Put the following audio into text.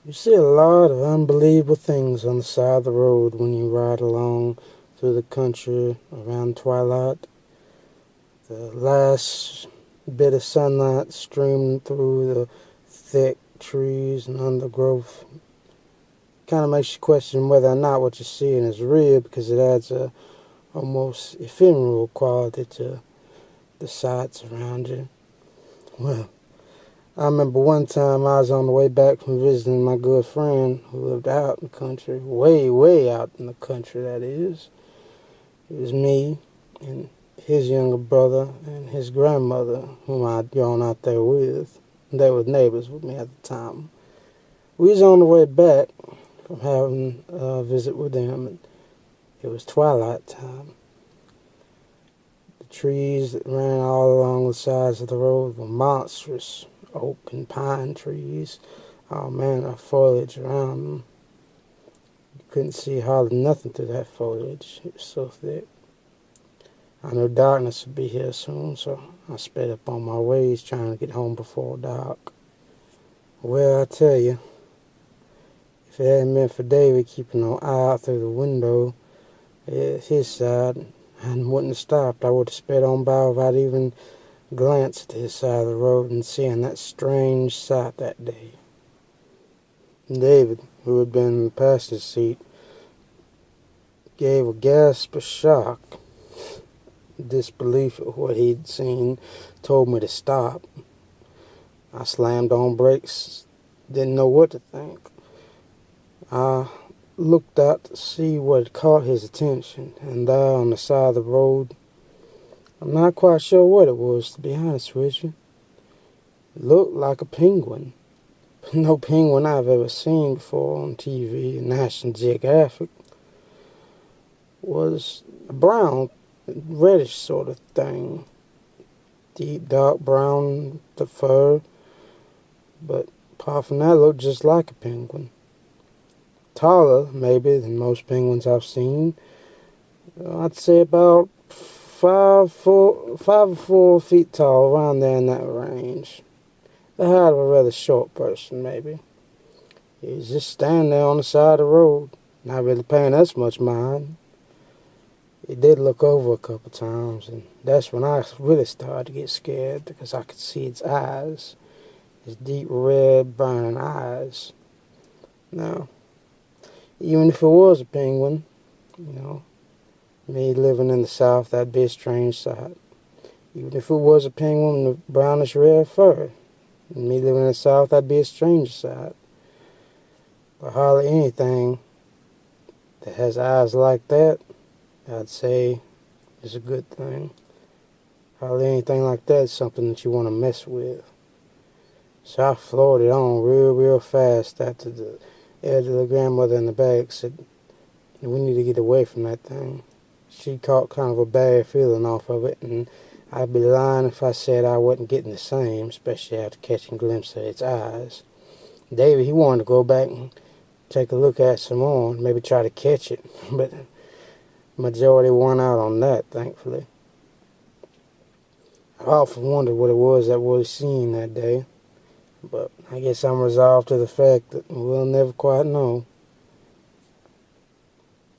You see a lot of unbelievable things on the side of the road when you ride along through the country around twilight. The last bit of sunlight streaming through the thick trees and undergrowth kind of makes you question whether or not what you're seeing is real, because it adds a almost ephemeral quality to the sights around you. Well, I remember one time I was on the way back from visiting my good friend who lived out in the country, way, way out in the country, that is. It was me and his younger brother and his grandmother, whom I'd gone out there with. They were neighbors with me at the time. We was on the way back from having a visit with them, and it was twilight time. The trees that ran all along the sides of the road were monstrous oak and pine trees, all manner of foliage around them. You couldn't see hardly nothing through that foliage. It was so thick. I knew darkness would be here soon, so I sped up on my ways trying to get home before dark. Well, I tell you, if it hadn't been for David keeping an eye out through the window at his side, I wouldn't have stopped. I would have sped on by without even glanced to his side of the road and seeing that strange sight that day. David, who had been in the passenger seat, gave a gasp of shock. Disbelief at what he'd seen told me to stop. I slammed on brakes, didn't know what to think. I looked out to see what had caught his attention, and there on the side of the road, I'm not quite sure what it was, to be honest with you. It looked like a penguin. But no penguin I've ever seen before on TV and National Geographic. It was a brown, reddish sort of thing. Deep dark brown, the fur. But apart from that, it looked just like a penguin. Taller, maybe, than most penguins I've seen. I'd say about 5 or 4 feet tall, around there in that range. The height of a rather short person, maybe. He was just standing there on the side of the road, not really paying us much mind. He did look over a couple times, and that's when I really started to get scared, because I could see its eyes, his deep red, burning eyes. Now, even if it was a penguin, me living in the South, that'd be a strange sight. Even if it was a penguin with brownish red fur, me living in the South, that'd be a strange sight. But hardly anything that has eyes like that, I'd say, is a good thing. Hardly anything like that is something that you want to mess with. So I floored it on real fast after the elderly grandmother in the back said, we need to get away from that thing. She caught kind of a bad feeling off of it, and I'd be lying if I said I wasn't getting the same, especially after catching a glimpse of its eyes. David, he wanted to go back and take a look at some more and maybe try to catch it, but majority won out on that, thankfully. I often wondered what it was that we seen that day, but I guess I'm resolved to the fact that we'll never quite know.